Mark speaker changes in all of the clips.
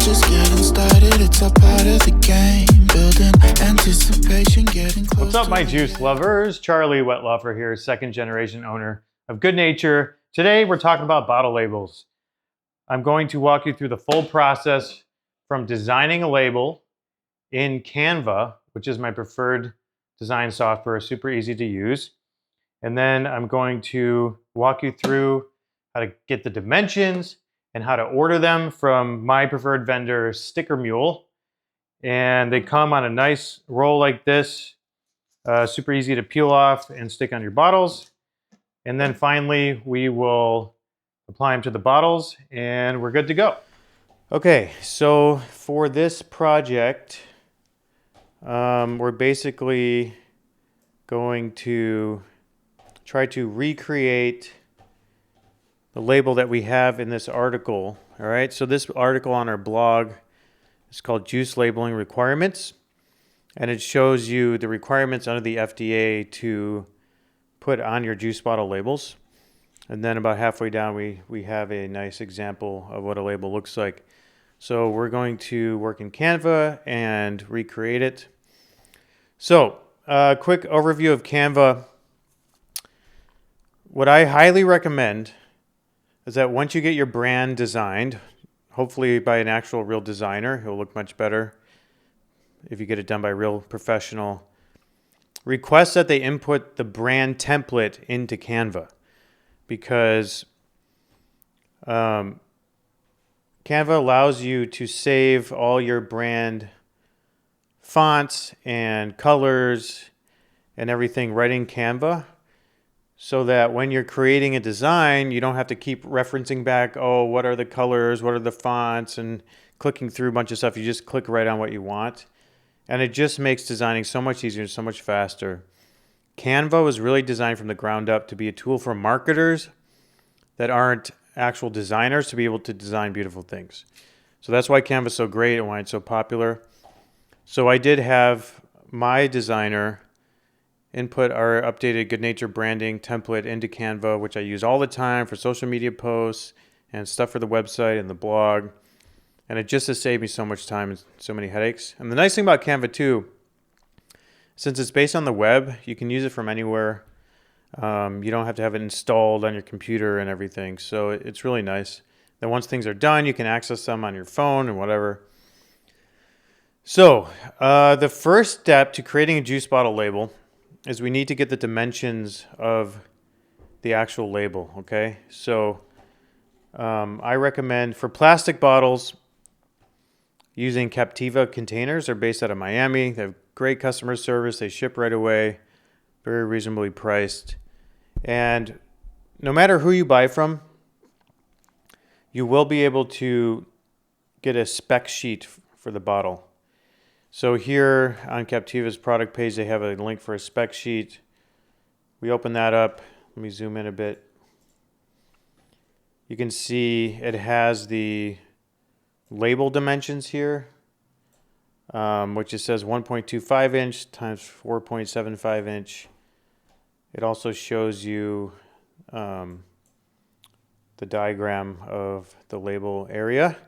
Speaker 1: just getting started, it's a part of the game. Building anticipation, getting close.
Speaker 2: What's up, my juice lovers? Charlie Wettloffer here, second generation owner of Good Nature. Today we're talking about bottle labels. I'm going to walk you through the full process from designing a label in Canva, which is my preferred design software, super easy to use. And then I'm going to walk you through how to get the dimensions and how to order them from my preferred vendor, Sticker Mule. And they come on a nice roll like this, super easy to peel off and stick on your bottles. And then finally, we will apply them to the bottles and we're good to go. Okay, so for this project, we're basically going to try to recreate the label that we have in this article. All right, so this article on our blog is called Juice Labeling Requirements, and it shows you the requirements under the FDA to put on your juice bottle labels. And then about halfway down, we have a nice example of what a label looks like. So we're going to work in Canva and recreate it. So quick overview of Canva. What I highly recommend is that once you get your brand designed, hopefully by an actual real designer, it'll look much better if you get it done by a real professional. Request that they input the brand template into Canva, because Canva allows you to save all your brand fonts and colors and everything right in Canva, so that when you're creating a design, you don't have to keep referencing back, oh, what are the colors, what are the fonts, and clicking through a bunch of stuff. You just click right on what you want. And it just makes designing so much easier, so much faster. Canva was really designed from the ground up to be a tool for marketers that aren't actual designers to be able to design beautiful things. So that's why Canva is so great and why it's so popular. So I did have my designer input our updated Good Nature branding template into Canva, which I use all the time for social media posts and stuff for the website and the blog. And it just has saved me so much time and so many headaches. And the nice thing about Canva too, since it's based on the web, you can use it from anywhere. You don't have to have it installed on your computer and everything. So it's really nice. Then once things are done, you can access them on your phone and whatever. So the first step to creating a juice bottle label is we need to get the dimensions of the actual label, okay? So I recommend for plastic bottles using Captiva containers. They're based out of Miami. They have great customer service. They ship right away, very reasonably priced. And no matter who you buy from, you will be able to get a spec sheet for the bottle. So here on Captiva's product page, they have a link for a spec sheet. We open that up. Let me zoom in a bit. You can see it has the label dimensions here, which it says 1.25 inch times 4.75 inch. It also shows you the diagram of the label area.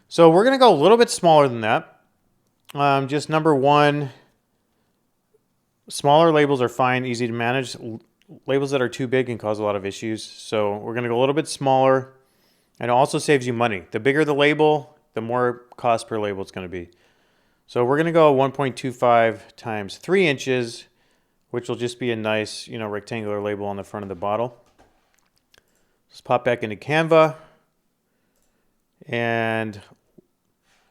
Speaker 2: So we're going to go a little bit smaller than that. Just number one, smaller labels are fine, easy to manage. Labels that are too big can cause a lot of issues. So we're going to go a little bit smaller, and it also saves you money. The bigger the label, the more cost per label it's going to be. So we're going to go 1.25 times 3 inches, which will just be a nice, rectangular label on the front of the bottle. Let's pop back into Canva, and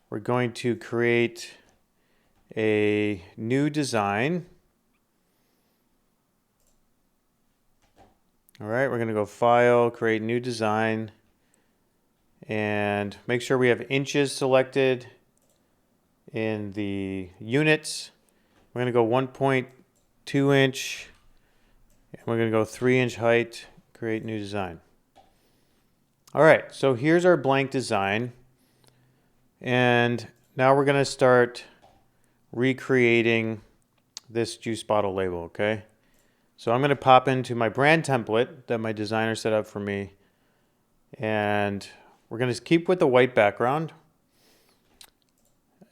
Speaker 2: we're going to create a new design. All right, we're going to go File, Create New Design, and make sure we have inches selected in the units. We're going to go 1.2 inch, and we're going to go 3 inch height, Create New Design. All right, so here's our blank design, and now we're going to start recreating this juice bottle label, okay? So I'm going to pop into my brand template that my designer set up for me, and we're going to keep with the white background.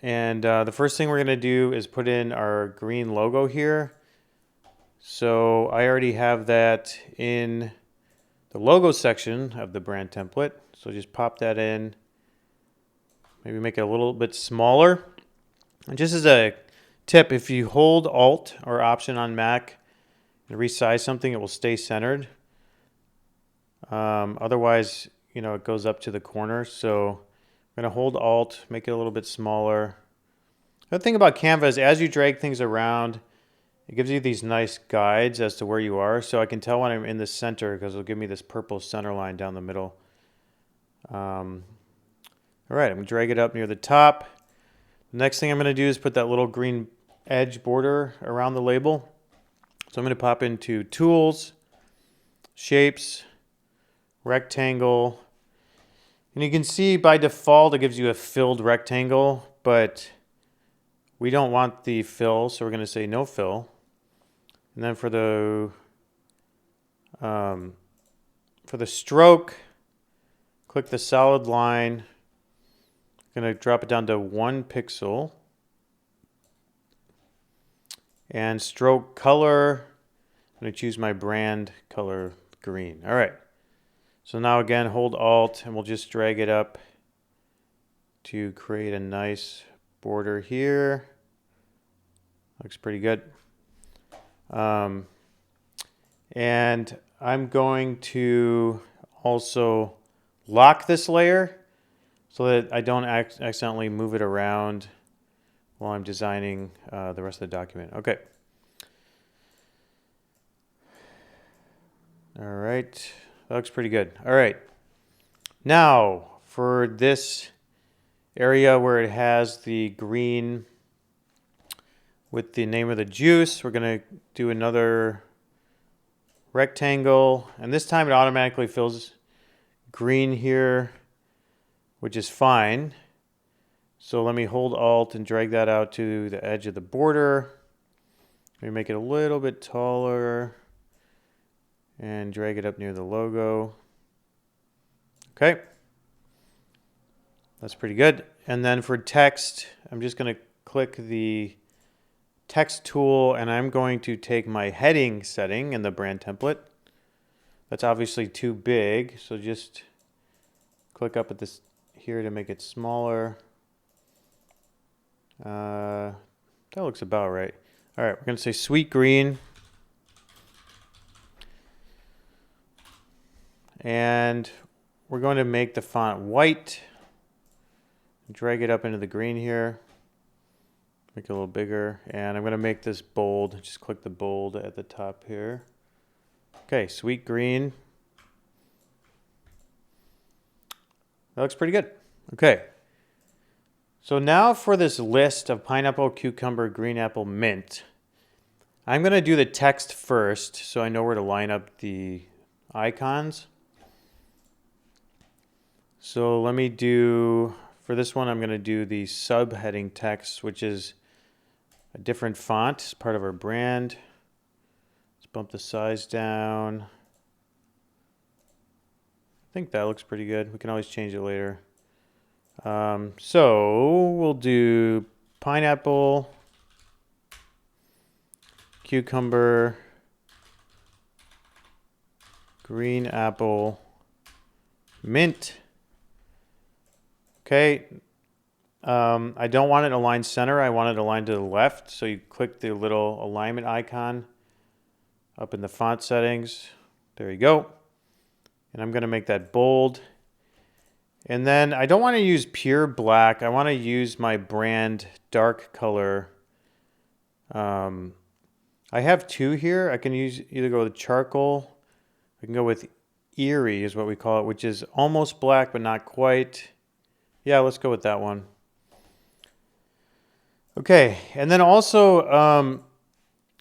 Speaker 2: And the first thing we're going to do is put in our green logo here. So I already have that in the logo section of the brand template. So just pop that in. Maybe make it a little bit smaller. And just as a tip, if you hold Alt or Option on Mac and resize something, it will stay centered. Otherwise, it goes up to the corner. So I'm going to hold Alt, make it a little bit smaller. The thing about Canva is as you drag things around, it gives you these nice guides as to where you are. So I can tell when I'm in the center because it'll give me this purple center line down the middle. All right, I'm going to drag it up near the top. The next thing I'm going to do is put that little green edge border around the label. So I'm going to pop into Tools, Shapes, Rectangle. And you can see by default it gives you a filled rectangle, but we don't want the fill, so we're going to say no fill. And then for the stroke, click the solid line. I'm going to drop it down to 1 pixel. And stroke color, I'm going to choose my brand color green. All right. So now again, hold Alt and we'll just drag it up to create a nice border here. Looks pretty good. And I'm going to also lock this layer so that I don't accidentally move it around while I'm designing the rest of the document. Okay. All right. That looks pretty good. All right. Now, for this area where it has the green with the name of the juice, we're going to do another rectangle. And this time it automatically fills green here, which is fine. So let me hold Alt and drag that out to the edge of the border. Let me make it a little bit taller and drag it up near the logo. Okay. That's pretty good. And then for text, I'm just going to click the text tool and I'm going to take my heading setting in the brand template. That's obviously too big, so just click up at this here to make it smaller. That looks about right. All right, we're going to say sweet green. And we're going to make the font white. Drag it up into the green here. Make it a little bigger. And I'm going to make this bold. Just click the bold at the top here. Okay, sweet green. That looks pretty good. Okay. So now for this list of pineapple, cucumber, green apple, mint, I'm going to do the text first so I know where to line up the icons. So let me do, for this one, I'm going to do the subheading text, which is a different font. It's part of our brand. Let's bump the size down. I think that looks pretty good. We can always change it later. So we'll do pineapple, cucumber, green apple, mint. Okay. I don't want it aligned center. I want it aligned to the left. So you click the little alignment icon up in the font settings. There you go. And I'm going to make that bold. And then I don't want to use pure black. I want to use my brand dark color. I have two here. I can either go with charcoal. I can go with eerie is what we call it, which is almost black but not quite. Yeah, let's go with that one. Okay, and then also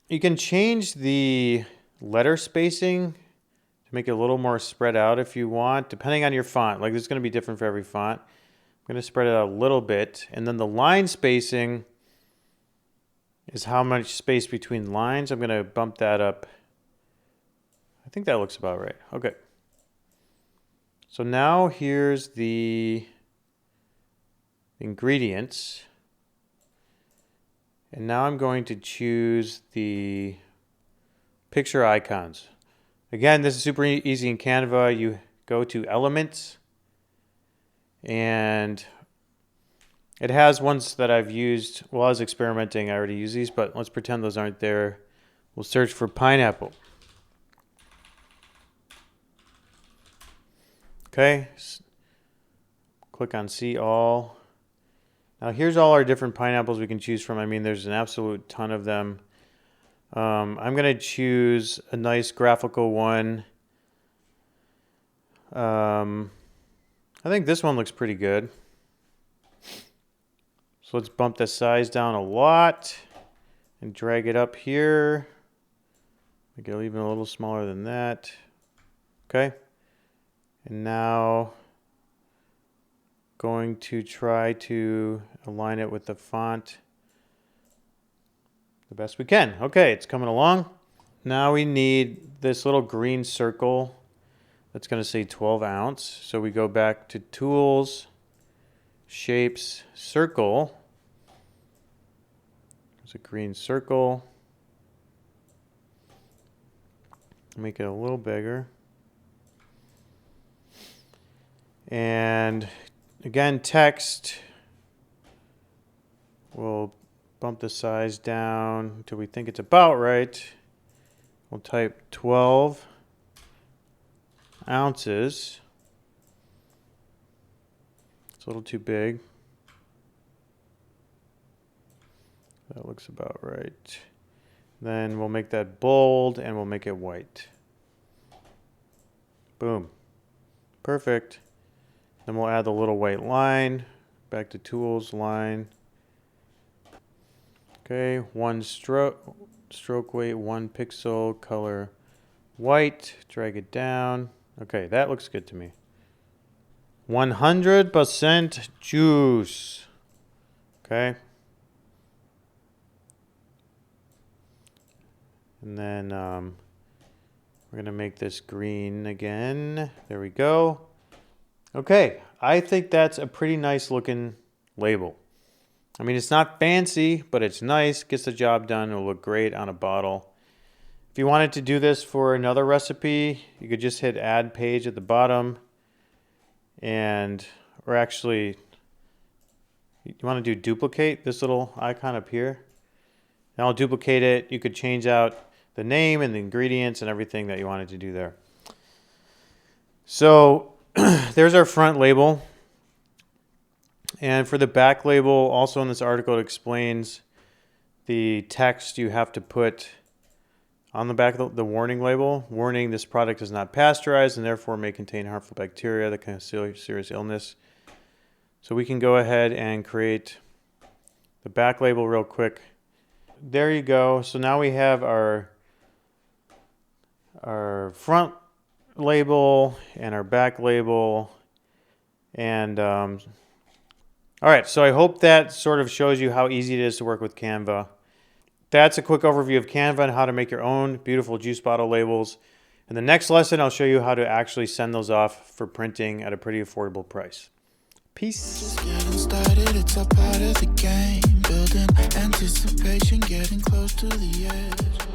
Speaker 2: you can change the letter spacing to make it a little more spread out if you want, depending on your font. Like, this is going to be different for every font. I'm going to spread it out a little bit. And then the line spacing is how much space between lines. I'm going to bump that up. I think that looks about right. Okay. So now here's the ingredients. And now I'm going to choose the picture icons. Again, this is super easy in Canva. You go to Elements, and it has ones that I've used while I was experimenting. I already use these, but let's pretend those aren't there. We'll search for pineapple. Okay, click on See All. Now here's all our different pineapples we can choose from. I mean, there's an absolute ton of them. I'm going to choose a nice graphical one. I think this one looks pretty good. So let's bump the size down a lot and drag it up here. Make it even a little smaller than that. Okay. And now going to try to align it with the font the best we can. Okay, it's coming along. Now we need this little green circle that's going to say 12 ounce. So we go back to Tools, Shapes, Circle. There's a green circle. Make it a little bigger. And again, text, we'll bump the size down until we think it's about right. We'll type 12 ounces. It's a little too big. That looks about right. Then we'll make that bold and we'll make it white. Boom. Perfect. Then we'll add the little white line. Back to Tools, Line. Okay, one stroke weight, 1 pixel, color white. Drag it down. Okay, that looks good to me. 100% juice. Okay. And then we're going to make this green again. There we go. Okay, I think that's a pretty nice looking label. I mean, it's not fancy, but it's nice. Gets the job done. It'll look great on a bottle. If you wanted to do this for another recipe, you could just hit Add Page at the bottom. Or actually, you want to do duplicate this little icon up here. Now I'll duplicate it. You could change out the name and the ingredients and everything that you wanted to do there. So there's our front label. And for the back label, also in this article, it explains the text you have to put on the back of the warning label. Warning, this product is not pasteurized and therefore may contain harmful bacteria that can cause serious illness. So we can go ahead and create the back label real quick. There you go. So now we have our front label and our back label. And all right, so I hope that sort of shows you how easy it is to work with Canva. That's a quick overview of Canva and how to make your own beautiful juice bottle labels. In the next lesson, I'll show you how to actually send those off for printing at a pretty affordable price. Peace.
Speaker 1: Just getting started, it's a part of the game. Building anticipation, getting close to the edge.